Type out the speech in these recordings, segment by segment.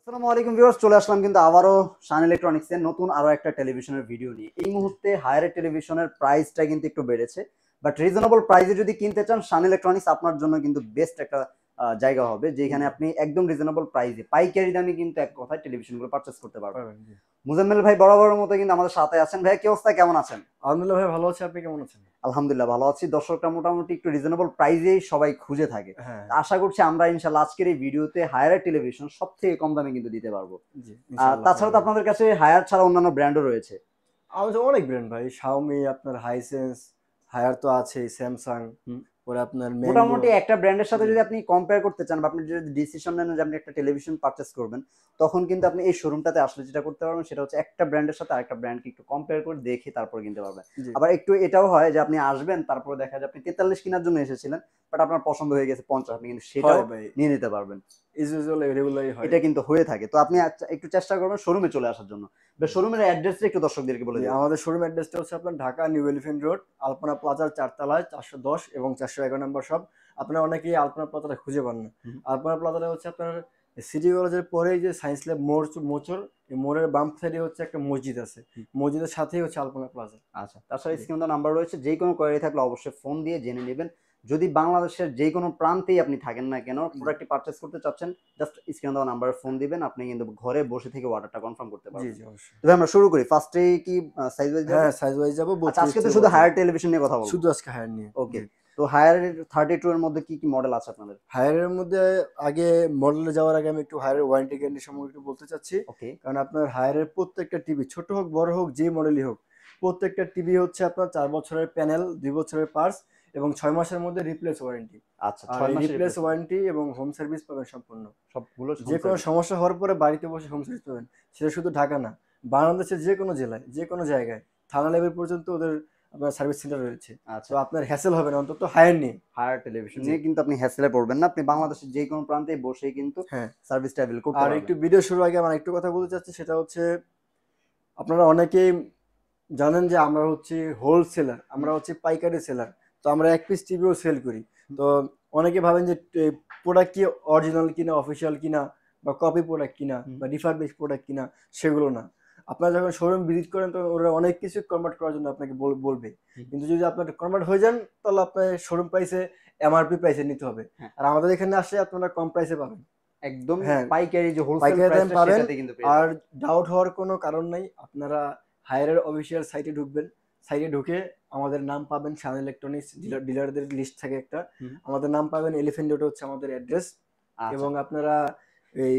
আসসালামু আলাইকুম ভিউয়ার্স, চলে আসলাম কিন্তু আবারও শান ইলেকট্রনিক্স এর নতুন আরো একটা টেলিভিশনের ভিডিও নিয়ে। এই মুহূর্তে হায়ার টেলিভিশনের প্রাইসটা কিন্তু একটু বেড়েছে, বাট রিজনেবল প্রাইসে যদি কিনতে চান শান ইলেকট্রনিক্স আপনার জন্য কিন্তু বেস্ট একটা জায়গা হবে, যেখানে আপনি একদম রিজনেবল প্রাইসে পাইকারি দামে কিন্তু এক কথায় টেলিভিশনগুলো পারচেজ করতে পারবেন। মুজাম্মেল ভাই বরাবরের মতো কিন্তু আমাদের সাথে আছেন। ভাই কি অবস্থা, কেমন আছেন? আলহামদুলিল্লাহ ভাই, ভালো আছি। আপনি কেমন আছেন? আলহামদুলিল্লাহ ভালো আছি। দর্শকরা মোটামুটি একটু রিজনেবল প্রাইসেই সবাই খুঁজে থাকে। হ্যাঁ, আশা করছি আমরা ইনশাল্লাহ আজকের এই ভিডিওতে হায়ার টেলিভিশন সব থেকে কম দামে কিন্তু দিতে পারবো। জি, ইনশাআল্লাহ তাছাড়া তো পারবেন। আপনাদের কাছে হায়ার ছাড়া অন্যান্য ব্র্যান্ডও রয়েছে। আমাদের অনেক ব্র্যান্ড ভাই, Xiaomi, আপনার Hisense, হায়ার তো আছেই, Samsung, হুম। পরে আপনার Mango। মোটামুটি একটা ব্র্যান্ডের সাথে জি, যদি আপনি কম্পেয়ার করতে চান বা আপনি যদি ডিসিশন নেন যে আপনি একটা টেলিভিশন পারচেস করবেন, তখন কিন্তু আপনি এই শোরুমটাতে আসলে যেটা করতে পারবেন সেটা হচ্ছে একটা ব্র্যান্ডের সাথে আরেকটা ব্র্যান্ডকে একটু কম্পেয়ার করে দেখে তারপর কিনতে পারবেন। জি। আবার একটু এটাও হয় যে আপনি আসবেন, তারপরে দেখা যায় আপনি 43 কেনার জন্য এসেছিলেন, বাট আপনার পছন্দ হয়ে গেছে 50, আপনি কিন্তু সেটাও হয় ভাই, নিয়ে নিতে পারবেন। ইজ ইউজুয়াল রেগুলারই হয়। এটা কিন্তু হয়ে থাকে। তো আপনি একটু চেষ্টা করবেন শোরুমে চলে আসার জন্য। শোরুমের অ্যাড্রেসটা একটু দর্শকদেরকে বলে জি, দিবেন। আমাদের শোরুম অ্যাড্রেসটা হচ্ছে আপনার ঢাকা নিউ এলিফ্যান্ট রোড, আলপনা প্লাজার 4 তলায় 410 এবং 411 নম্বর শপ। আপনারা অনেকেই আলপনা প্লাজাটা খুঁজে পান না। হুম। আলপনা প্লাজাটা হচ্ছে আপনার সিটি কলেজের পরেই যে সায়েন্স ল্যাব মোচর, এই মোড়ের বাম সাইডে হচ্ছে একটা মসজিদ আছে। হুম। মসজিদের সাথেই হচ্ছে আলপনা প্লাজা। আচ্ছা, তাছাড়া জি। স্ক্রিনে নাম্বার রয়েছে। যে কোনো কোয়ারি থাকলে অবশ্যই ফোন দিয়ে জেনে নেবেন। যদি বাংলাদেশের যে কোনো প্রান্তেই আপনি থাকেন না কেন, জি, প্রোডাক্টটি পারচেজ করতে চাচ্ছেন, জাস্ট স্ক্রিনে দেওয়া নাম্বারে ফোন দিবেন। আপনি কিন্তু ঘরে বসে থেকে অর্ডারটা কনফার্ম করতে জি, পারবেন। জি, অবশ্যই। তবে আমরা শুরু করি। ফার্স্টে কি সাইজ ওয়াইজ যাবো? হ্যাঁ, সাইজ ওয়াইজ যাবো আচ্ছা, 32 আজকে তো থেকে শুধু 32। হায়ার টেলিভিশন নিয়ে কথা বলবো। শুধু আজকে হায়ার নিয়ে। ওকে। জি। তো হায়ার 32 এর মধ্যে কি কি মডেল আছে আপনাদের? হায়ারের মধ্যে আগে মডেলে যাওয়ার আগে আমি একটু হায়ারের ওয়ারেন্টি গ্যারান্টি সম্পর্কে একটু বলতে চাচ্ছি। ওকে। কারণ আপনার হায়ারের প্রত্যেকটা টিভি ছোট হোক বড় হোক যে মডেলই হোক, প্রত্যেকটা টিভি হচ্ছে আপনার 4 বছরের প্যানেল, 2 বছরের পার্টস এবং 6 মাসের মধ্যে রিপ্লেস ওয়ারেন্টি। আচ্ছা, আর 6 এই মাসের রিপ্লেস রিপ্লেসমেন্ট। ওয়ারেন্টি এবং হোম সার্ভিস পাবেন সম্পূর্ণ। সবগুলো হোম যে কোনো সার্ভিস। সমস্যা হওয়ার পরে বাড়িতে বসে হোম সার্ভিস পাবেন। সেটা শুধু ঢাকা না, বাংলাদেশের যে কোনো জেলায়, যে কোনো জায়গায় থানা লেভেল পর্যন্ত ওদের আপনার সার্ভিস সেন্টার রয়েছে। তো আচ্ছা। আপনার হ্যাসেল হবে না অন্তত হায়ার নিয়ে। হায়ার টেলিভিশন জি, নিয়ে কিন্তু আপনি হ্যাসেলে পড়বেন না। আপনি বাংলাদেশের যে কোনো প্রান্তে বসেই কিন্তু হ্যাঁ। সার্ভিসটা অ্যাভেল করতে আর পারবেন। একটু ভিডিও শুরুর আগে আমার একটু কথা বলতে চাচ্ছি, সেটা হচ্ছে আপনারা অনেকেই জানেন যে আমরা হচ্ছে হোলসেলার, আমরা হচ্ছে পাইকারি সেলার। তো আমরা এক পিস টিভিও সেল করি। তো অনেকে ভাবেন যে প্রোডাক্ট কি অরিজিনাল কিনা, অফিসিয়াল কিনা বা কপি প্রোডাক্ট কিনা হুম। বা রিফারবিশ প্রোডাক্ট কিনা, সেগুলো না। আপনারা যখন শোরুম ভিজিট করেন তখন ওরা অনেক কিছু কনভার্ট করার জন্য আপনাকে বলবে। হুম। কিন্তু যদি আপনার কনভার্ট হয়ে যান তাহলে আপনার শোরুম প্রাইসে এমআরপি প্রাইসে নিতে হবে। হ্যাঁ, আর আমাদের এখানে আসলে আপনারা কম প্রাইসে পাবেন। একদম হ্যাঁ, পাইকারি যে হোলসেল পাইকারি দামে প্রাইসটা পাবেন। সেটাতে কিন্তু পেয়ে আর যাবেন। ডাউট হওয়ার কোনো কারণ নাই। আপনারা হায়ারের অফিসিয়াল সাইটে ঢুকবেন। সাইটে ঢুকে আমাদের নাম পাবেন, শান ইলেকট্রনিক্স ডিলারদের লিস্ট থাকে একটা। হুম। আমাদের নাম পাবেন, এলিফ্যান্ট রোড হচ্ছে আমাদের অ্যাড্রেস। আচ্ছা, এবং আপনারা এই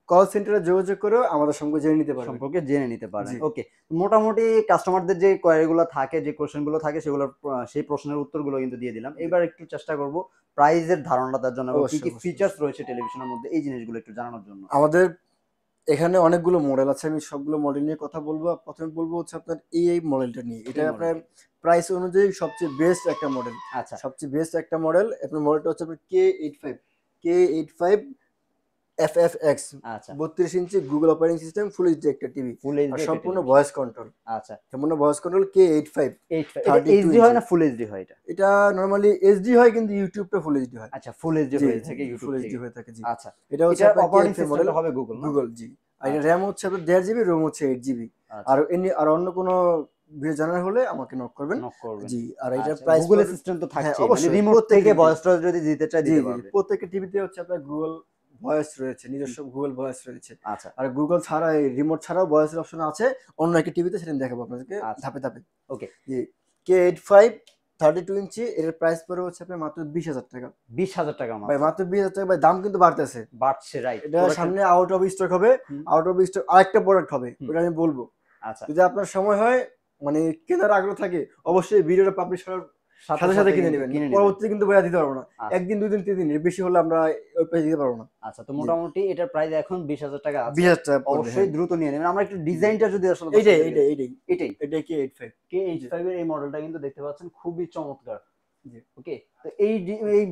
কল সেন্টারে যোগাযোগ করেও আমাদের সঙ্গে জেনে নিতে পারবেন। সম্পর্কে জেনে নিতে পারেন। জি, ওকে। মোটামুটি কাস্টমারদের যে কোয়েরি গুলো থাকে, যে কোয়েশ্চেন গুলো থাকে সেগুলোর সেই প্রশ্নের উত্তরগুলো কিন্তু দিয়ে দিলাম। জি। এবার একটু চেষ্টা করব প্রাইজের ধারণা দেওয়ার জন্য এবং কি, অবশ্যই, কি অবশ্যই, ফিচারস অবশ্যই। রয়েছে টেলিভিশনের মধ্যে এই জিনিসগুলো একটু জানানোর জন্য। আমাদের এখানে অনেকগুলো মডেল আছে। আমি সবগুলো মডেল নিয়ে কথা বলবো। ১ম এ বলবো হচ্ছে আপনার এই মডেলটা নিয়ে। এটা এই আপনার মডেলটি। প্রাইস অনুযায়ী সবচেয়ে বেস্ট একটা মডেল। আচ্ছা, সবচেয়ে বেস্ট একটা মডেল। আপনার মডেলটা হচ্ছে আপনার K85 FFX, আচ্ছা। 32 ইঞ্চি Google operating system, full HD একটা টিভি। ফুল আর এইচডি একটা সম্পূর্ণ টেলিভিশন। Voice control. আচ্ছা। সম্পূর্ণ ভয়েস কন্ট্রোল K85 এটা 32 এইচডি হয় ইঞ্চি। না ফুল এইচডি হয় এটা? এটা নরমালি এইচডি হয় কিন্তু ইউটিউবটা ফুল এইচডি হয়। আচ্ছা, ফুল এইচডি জি, হয়ে জি, থাকে জি, ইউটিউব ফুল এইচডি থেকে। হয়ে থাকে। জি। আচ্ছা। এটা হচ্ছে এটার আপনার অপারেটিং K85 মডেল। সিস্টেমটা হবে গুগল না? গুগল, জি। আর এটা আচ্ছা, র‍্যাম হচ্ছে আপনার 1.5 জিবি, রোম হচ্ছে 8 জিবি। আচ্ছা। আর আর অন্য কোনো বিষয় জানার হলে আমাকে নক করবেন। নক করবেন। জি, আর এটার আচ্ছা, প্রাইস গুগল পড়বে। অ্যাসিস্ট্যান্ট তো হ্যাঁ, থাকছেই। মানে অবশ্যই রিমোট প্রত্যেকটা থেকে টিভিতে। ভয়েস টয়েস যদি দিতে চায় জি, দিতে জি, জি। পারবে। প্রত্যেকটা টিভিতে হচ্ছে আপনার গুগল ভয়েস রয়েছে। হুম। নিজস্ব গুগল ভয়েস রয়েছে। আচ্ছা, আর গুগল ছাড়া এই রিমোট ছাড়াও ভয়েসের অপশন আছে। অন্য একটা টিভিতে, সেটা আমি দেখাবো আপনাদেরকে আচ্ছা। ধাপে, ধাপে। ওকে। জি, K85 32 ইঞ্চি এর প্রাইস পড়বে হচ্ছে আপনার মাত্র ৳20,000। 20,000 টাকা ভাই মাত্র। মাত্র ৳20,000 ভাই, দাম কিন্তু বাড়তেছে। বাড়ছে, রাইট। এটা প্রোডাক্টের। সামনে আউট অফ স্টক হবে। হুম, আউট অফ স্টক আরেকটা প্রোডাক্ট হবে। হুম। ওটা আমি বলব। আচ্ছা। যদি আপনার সময় হয়, মানে কেনার আগ্রহ থাকে, অবশ্যই ভিডিওটা পাবলিশ করার সাথে, সাথে, সাথে সাথে কিনে কিন্তু নিবেন। কিনে নিবেন। পরবর্তীতে কিন্তু ভাইয়া দিতে পারব না। আচ্ছা, ১ দিন, ২ দিন, ৩ দিন, এর বেশি হলে আমরা ওই প্রাইসে দিতে পারব না। আচ্ছা। তো জি। মোটামুটি এটার প্রাইস এখন 20,000 টাকা আছে। ৳২০,০০০ পড়বে, অবশ্যই হ্যাঁ। দ্রুত নিয়ে নেবেন। আমরা একটু জি। ডিজাইনটা যদি আসলে এইটাই, দর্শকদেরকে। এইটাই, এইটাই। এটাই। এটাই K85। জি, K85 এর এই মডেলটা কিন্তু দেখতে পাচ্ছেন খুবই চমৎকার। জি। ওকে। তো এই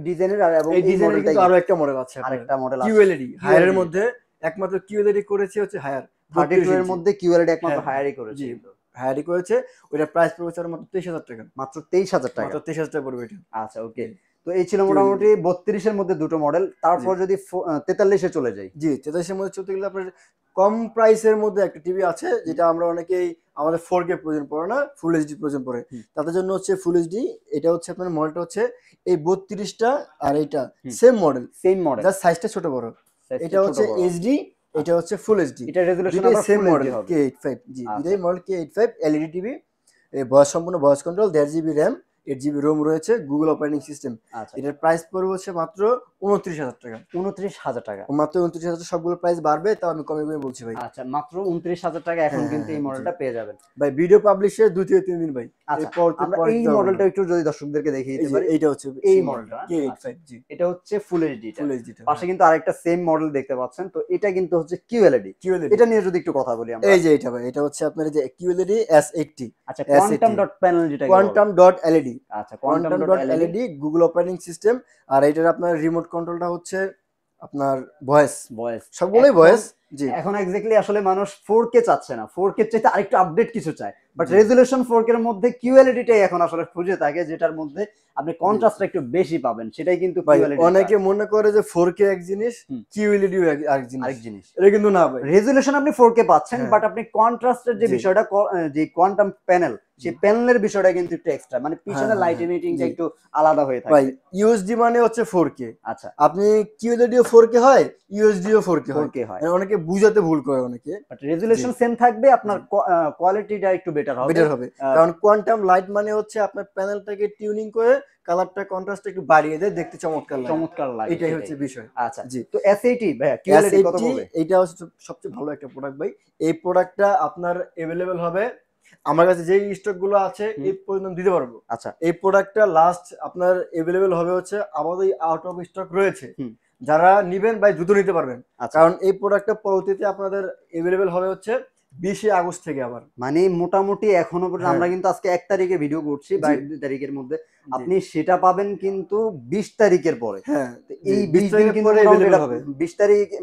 ডিজাইনের এবং এই এই ডিজাইনের মডেলটাই কিন্তু আরো একটা মডেল আছে আপনার। আরেকটা মডেল আছে। QLED, হায়ারের QLED যেটা। মধ্যে একমাত্র QLED করেছে হচ্ছে হায়ার, 32 32 এর ইঞ্চি। মধ্যে QLED একমাত্র হ্যাঁ, হায়ারই করেছে জি, কিন্তু। হায়ারই করেছে। ওইটার প্রাইস পড়েছে আর মাত্র ৳23,000। মাত্র 23,000 টাকা। মাত্র ৳23,000 পড়বে এটা। আচ্ছা, ওকে। জি। তো এই ছিল মোটামুটি 32 এর মধ্যে দুটো মডেল। তারপর যদি 43 এ চলে যাই। জি 43 এর মধ্যে চলতে গেলে আপনার কম প্রাইসের মধ্যে একটা টিভি আছে যেটা আমরা অনেকেই আমাদের 4K প্রয়োজন পড়ে না, ফুল এইচডি প্রয়োজন পড়ে, তাদের জন্য হচ্ছে ফুল এইচডি। এটা হচ্ছে আপনার মডেলটা হচ্ছে এই 32টা আর এইটা সেম মডেল, জাস্ট সাইজটা ছোট বড়। এটা হচ্ছে এইচডি, এটা হচ্ছে ফুল এইচডি। এটা রেজোলিউশন আবার সেম ফুল মডেল এইচডি হবে। K85 জি, এটাই মডেল K85 এলইডি টিভি। এই ভয়েস সম্পূর্ণ voice control, 1.5 GB RAM, 8 GB ROM রয়েছে, গুগল অপারেটিং সিস্টেম। এটার প্রাইস পড়বে হচ্ছে মাত্র 29,000 টাকা। 29,000 টাকা, মাত্র 29,000। সবগুলো প্রাইস বাড়বে, তাও আমি কমে কমে বলছি ভাই। আচ্ছা, মাত্র 29,000 টাকা এখন কিন্তু এই মডেলটা পেয়ে যাবেন ভাই। ভিডিও পাবলিশের 2 থেকে 3 দিন ভাই। আচ্ছা, আমরা এই মডেলটা একটু যদি দর্শকদেরকে দেখিয়ে দিতে পারি। এইটা হচ্ছে এই মডেলটা K85 জি, এটা হচ্ছে ফুল এইচডি। Full HD. পাশে কিন্তু আরেকটা সেম মডেল দেখতে পাচ্ছেন, তো এটা কিন্তু হচ্ছে QLED। এটা নিয়ে যদি একটু কথা বলি আমরা। এই যে এটা ভাই, এটা হচ্ছে আপনার এই যে QLED S80। আচ্ছা, কোয়ান্টাম ডট প্যানেল যেটা কোয়ান্টাম ডট এলইডি। আচ্ছা, quantum dot LED Google operating system. আর এটার আপনার রিমোট কন্ট্রোলটা হচ্ছে আপনার ভয়েস, সবগুলোই ভয়েস। জি, এখন এক্স্যাক্টলি আসলে মানুষ 4K চাচ্ছে না, 4K চাইতে আরেকটু আপডেট কিছু চায়, বাট রেজোলিউশন 4K এর মধ্যে QLED টাই এখন আসলে খুঁজে থাকে, যেটার মধ্যে আপনি কন্ট্রাস্টটা একটু বেশি পাবেন, সেটাই কিন্তু QLED। অনেকে মনে করে যে 4K এক জিনিস, QLED আরেক জিনিস। এটা কিন্তু না ভাই। রেজোলিউশন আপনি 4K পাচ্ছেন, বাট আপনি কন্ট্রাস্টের যে বিষয়টা, যে কোয়ান্টাম প্যানেল, সেই প্যানেলের বিষয়টা কিন্তু একটু এক্সট্রা, মানে পিছনে লাইট ইমিটিংটা একটু আলাদা হয়ে থাকে। ভাই ইউএসডি মানে হচ্ছে 4K। আচ্ছা, আপনি QLED ও 4K হয়, ইউএসডি ও 4K হয়। অনেকে বুঝাতে ভুল করে অনেকে, বাট রেজোলিউশন সেম থাকবে, আপনার কোয়ালিটিটা একটু বেটার হবে। কারণ কোয়ান্টাম লাইট মানে হচ্ছে আপনার প্যানেলটাকে টিউনিং করে কালারটা কন্ট্রাস্ট একটু বাড়িয়ে দেয়, দেখতে চমৎকার লাগে। এটাই হচ্ছে বিষয়। আচ্ছা জি, তো S80 ভাইয়া QLED কত পড়বে? এটা হচ্ছে সবচেয়ে ভালো একটা প্রোডাক্ট ভাই। এই প্রোডাক্টটা আপনার अवेलेबल হবে আমার কাছে, যেই স্টক গুলো আছে এই পর্যন্ত দিতে পারবো। আচ্ছা, এই প্রোডাক্টটা লাস্ট আপনার अवेलेबल হবে হচ্ছে আমাদের আউট অফ স্টক রয়েছে। যারা নিবেন ভাই দ্রুত নিতে পারবেন, কারণ এই প্রোডাক্টটা পরবর্তীতে আপনাদের अवेलेबल হবে হচ্ছে 20 আগস্ট থেকে। আবার মানে মোটামুটি এখনো পর্যন্ত আমরা কিন্তু আজকে 1 তারিখে ভিডিও করছি, বা 2 তারিখের মধ্যে আপনি সেটা পাবেন কিন্তু 20 তারিখের পরে। হ্যাঁ, এই 20 দিন কিন্তু अवेलेबल হবে।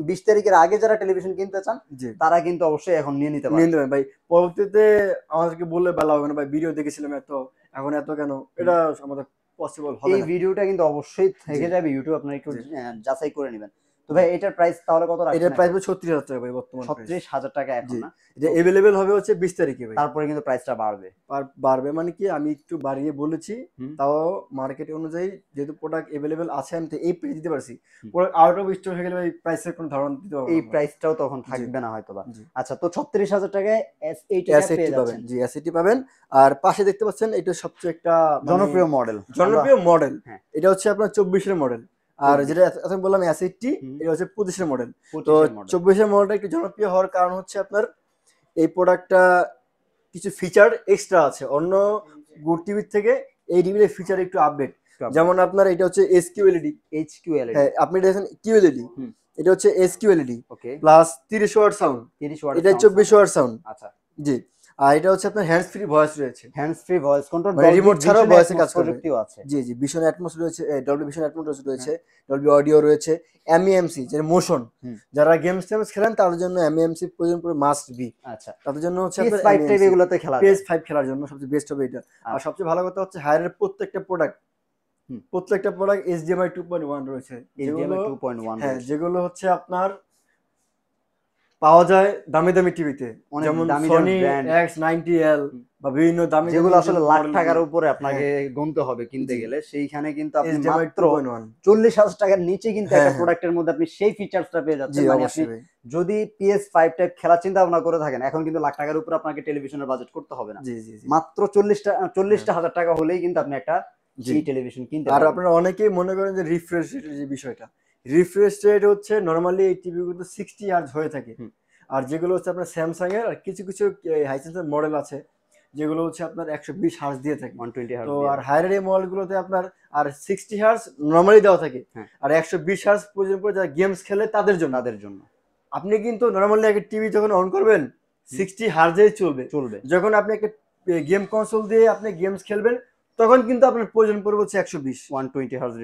20 তারিখের আগে যারা টেলিভিশন কিনতে চান তারা কিন্তু অবশ্যই এখন নিয়ে নিতে পারবেন ভাই। পরবর্তীতে আমাদেরকে বললে ভালো হবে না ভাই, ভিডিও দেখেছিলাম এত, এখন এত কেন, এটা আমাদের পসিবল হবে না। এই ভিডিওটা কিন্তু অবশ্যই থেকে যাবে ইউটিউব, আপনারা একটু যাচাই করে নেবেন। তো ভাই এটার প্রাইস তাহলে কত রাখছেন? এটার প্রাইস 36,000 টাকা ভাই, বর্তমানে 36,000 টাকা এখন না? এটা अवेलेबल হবে হচ্ছে 20 তারিখে ভাই। তারপরে কিন্তু প্রাইসটা বাড়বে মানে কি, আমি একটু বাড়িয়ে বলেছি, তাও মার্কেট অনুযায়ী যেহেতু প্রোডাক্ট अवेलेबल আছে আমি তো এই প্রাইস দিতে পারছি। প্রোডাক্ট আউট অফ স্টক হয়ে গেলে ভাই প্রাইসের কোনো ধারণা দিতে পারবো না, এই প্রাইসটাও তখন থাকবে না হয়তোবা। আচ্ছা, তো 36,000 টাকায় S80 পেয়ে যাচ্ছেন। জি, S80 পাবেন। আর পাশে দেখতে পাচ্ছেন এটা সবচেয়ে একটা জনপ্রিয় মডেল। এটা হচ্ছে আপনার 24 এর মডেল। আর যেটা এখন বললাম S80, এটা হচ্ছে 25 এর মডেল। তো 24 এর মডেলটা একটু জনপ্রিয় হওয়ার কারণ হচ্ছে আপনার এই প্রোডাক্টটা কিছু ফিচার এক্সট্রা আছে অন্য গুড টিভির থেকে। এই টিভির ফিচার একটু আপডেট, যেমন আপনার এটা হচ্ছে HQLED। হ্যাঁ, আপনি দেখেন QLED, এটা হচ্ছে HQLED প্লাস 30 ওয়াট সাউন্ড, এটা 24 ওয়াট সাউন্ড। আচ্ছা জি, আর এটা হচ্ছে আপনার হ্যান্ডস ফ্রি ভয়েস রয়েছে, মানে রিমোট ছাড়াও ভয়েসে কাজ করবে। জি জি, ভিশন অ্যাটমস রয়েছে, ডলবি ভিশন অ্যাটমস রয়েছে, ডলবি অডিও রয়েছে, MEMC যেটা মোশন, যারা গেমস খেলেন তাদের জন্য MEMC প্রয়োজন পড়ে, মাস্ট বি। আচ্ছা, তাদের জন্য হচ্ছে আপনার PS5 টাইপ এগুলোতে খেলা যায়, PS5 খেলার জন্য সবচেয়ে বেস্ট হবে এটা। আর সবচেয়ে ভালো কথা হচ্ছে হায়ারের প্রত্যেকটা প্রোডাক্ট HDMI 2.1 রয়েছে, হ্যাঁ, যেগুলো হচ্ছে আপনার পাওয়া যায় দামি দামি টিভিতে, যেমন Sony X90L বা বিভিন্ন দামি, যেগুলো আসলে লাখ টাকার উপরে আপনাকে গুনতে হবে কিনতে গেলে, সেইখানে কিন্তু আপনি মাত্র 40,000 টাকার নিচে কিন্তু একটা প্রোডাক্টের মধ্যে আপনি সেই ফিচারসটা পেয়ে যাচ্ছেন। মানে আপনি যদি PS5 টাইপ খেলার চিন্তা ভাবনা করে থাকেন, এখন কিন্তু লাখ টাকার উপরে আপনাকে টেলিভিশনের বাজেট করতে হবে না, মাত্র 40,000 টাকা হলেই কিন্তু আপনি একটা টেলিভিশন কিনতে পারবেন। আর আপনারা অনেকেই মনে করেন যে রিফ্রেশ রেটের যে বিষয়টা, রিফ্রেশ রেট হচ্ছে নরমালি এই টিভিগুলো 60 হার্জ হয়ে থাকে। আর যেগুলো হচ্ছে আপনার স্যামসাং এর, আর কিছু কিছু হাইসেন্সের মডেল আছে যেগুলো হচ্ছে আপনার 120 হার্জ দিয়ে থাকে, 120 হার্জ। তো আর হায়ার এই মডেলগুলোতে আপনার আর 60 হার্জ নরমালি দেওয়া থাকে, আর 120 হার্জ পর্যন্ত যারা গেমস খেলে তাদের জন্য। আপনি কিন্তু নরমালি একটা টিভি যখন অন করবেন 60 হার্জেই চলবে। যখন আপনি একটা গেম কনসোল দিয়ে আপনি গেমস খেলবেন তখন কিন্তু আপনার প্রয়োজন পড়বে হচ্ছে 120 হার্জ,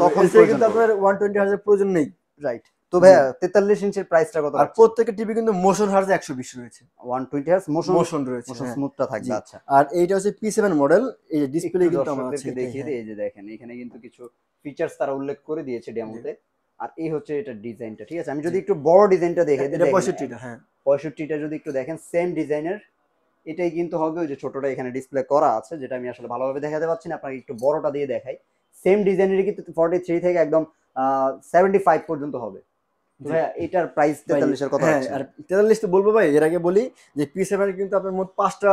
তখন কিন্তু আপনার 120 হার্জের প্রয়োজন নেই, রাইট? তো ভাইয়া 43 ইঞ্চির প্রাইসটা কত? আর প্রত্যেকটা টিভি কিন্তু মোশন হার্জ 120 রয়েছে, 120 হার্জ মোশন রয়েছে, মোশন হ্যাঁ স্মুথটা থাকবে। জি। আচ্ছা, আর এইটা হচ্ছে P7 মডেল, এই যে ডিসপ্লে একটু কিন্তু আমার আছে দর্শকদেরকে এটাই, দেখিয়ে হ্যাঁ দিই। এই যে দেখেন এখানে কিন্তু কিছু ফিচার্স তারা উল্লেখ করে দিয়েছে জি ডেমোতে। আর এই হচ্ছে এটা ডিজাইনটা, ঠিক আছে? আমি জি। যদি একটু বড় ডিজাইনটা দেখে দিই, এটা দেখেন 65টা, হ্যাঁ 65টা যদি একটু দেখেন সেম ডিজাইনের, এটাই কিন্তু হবে। ওই যে ছোটটা এখানে ডিসপ্লে করা আছে, যেটা আমি আসলে ভালোভাবে দেখাতে পাচ্ছি না, আপনাকে একটু বড়টা দিয়ে দেখাই। সেম ডিজাইনের কিন্তু 43 থেকে একদম 75 পর্যন্ত হবে। তো জি ভাইয়া এটার প্রাইস ভাই। 43 এর কত হ্যাঁ, রাখছেন? আর 43 তো বলবো ভাই, এর আগে বলি যে P7 কিন্তু আপনার মোট 5টা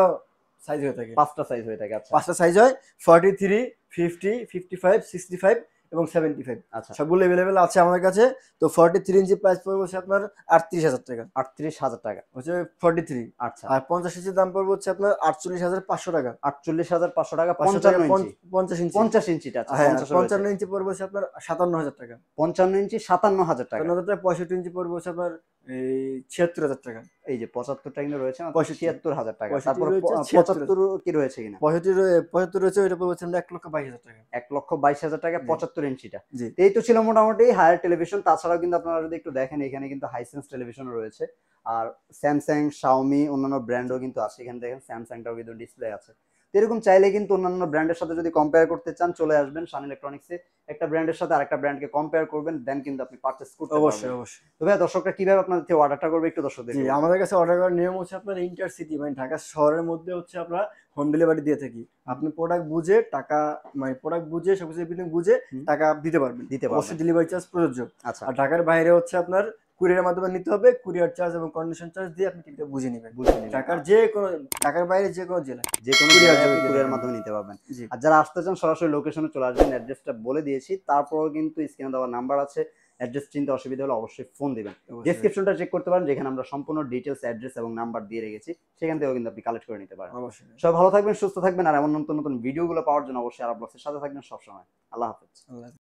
সাইজ হয়ে থাকে, 5টা সাইজ হয়ে থাকে। আচ্ছা 5টা সাইজ হয়, 43, 50, 55, 65 এবং 75, আচ্ছা, সবগুলো অ্যাভেলেবেল আছে আমাদের কাছে। তো 43 ইঞ্চি প্রাইস পড়বে হচ্ছে আপনার 38,000 টাকা, 38,000 টাকা। হচ্ছে 43। আচ্ছা, আর 50 ইঞ্চির দাম পড়বে হচ্ছে আপনার 48,500 টাকা, 48,500 টাকা। 500 টাকা 55 ইঞ্চি, 50 ইঞ্চি। 50 ইঞ্চিটা। আচ্ছা, হ্যাঁ, আর 50 রয়েছে। 55 ইঞ্চি পড়বে হচ্ছে আপনার 57,000 টাকা, 55 ইঞ্চি 57,000 টাকা। 57,000 টাকা। 65 ইঞ্চি পড়বে হচ্ছে আপনার এই 76,000 টাকা, এই যে 75টা কিন্তু রয়েছে মাত্র 65 76,000 টাকা। 65 তারপর রয়েছে 76,000, 75 কি রয়েছে কিনা? 75 রয়েছে, ওইটা পড়বে হচ্ছে 1,22,000 টাকা। 1,22,000 টাকা জি 75 ইঞ্চিটা। জি তো এই তো ছিল মোটামুটি হায়ার টেলিভিশন। তাছাড়াও কিন্তু আপনারা যদি একটু দেখেন, এখানে কিন্তু হাইসেন্স টেলিভিশনও রয়েছে। আর স্যামসাং, শাওমি, অন্যান্য ব্র্যান্ডও কিন্তু আছে। এখানে দেখেন স্যামসাংটাও কিন্তু ডিসপ্লে আছে। তো এরকম চাইলে কিন্তু অন্যান্য ব্র্যান্ডের সাথে যদি কম্পেয়ার করতে চান, চলে আসবেন শান ইলেকট্রনিক্সে। একটা ব্র্যান্ডের সাথে আরেকটা ব্র্যান্ডকে কম্পেয়ার করবেন, দেন কিন্তু আপনি পারচেজ করতে অবশ্যই পারবেন। অবশ্যই। তো ভাইয়া দর্শকরা কিভাবে আপনাদের থেকে অর্ডারটা করবে একটু জি, দর্শকদেরকে বলুন। আমাদের কাছে অর্ডার করার নিয়ম হচ্ছে আপনার ইন্টারসিটি, মানে ঢাকা শহরের মধ্যে হচ্ছে আমরা হোম ডেলিভারি দিয়ে থাকি। আপনি প্রোডাক্ট বুঝে টাকা, মানে প্রোডাক্ট বুঝে সবকিছু এভরিথিং বুঝে হুম, টাকা দিতে পারবেন, দিতে অবশ্যই পারবেন। ডেলিভারি চার্জ প্রযোজ্য। আচ্ছা, আর ঢাকার বাইরে হচ্ছে আপনার কুরিয়ারের মাধ্যমে নিতে হবে, কুরিয়ার চার্জ এবং কন্ডিশন চার্জ দিয়ে আপনি টিকিটটা বুঝে নেবেন। বুঝে নিবেন। ঢাকার যে কোনো, ঢাকার বাইরে যে কোনো জেলায় যে কোনো কুরিয়ার জেলায় যোগে আপনি দিয়ে কুরিয়ার থাকেন। মাধ্যমে নিতে পারবেন। জি আর যারা আসতে চান সরাসরি লোকেশনে চলে আসবেন, অ্যাড্রেসটা বলে দিয়েছি। তারপরেও কিন্তু স্ক্রিনে দেওয়া নাম্বার আছে, অ্যাড্রেস চিনতে অসুবিধা হলে অবশ্যই ফোন দিবেন। অবশ্যই। ডেসক্রিপশনটা চেক করতে পারেন, যেখানে আমরা সম্পূর্ণ ডিটেলস, অ্যাড্রেস এবং নাম্বার দিয়ে রেখেছি। সেখান থেকেও কিন্তু আপনি কালেক্ট করে নিতে পারেন। অবশ্যই। সবাই ভালো থাকবেন, সুস্থ থাকবেন। আর এমন নতুন নতুন ভিডিওগুলো পাওয়ার জন্য অবশ্যই আরব ব্লগসের সাথে থাকবেন সবসময়। আল্লাহ হাফেজ। আল্লাহ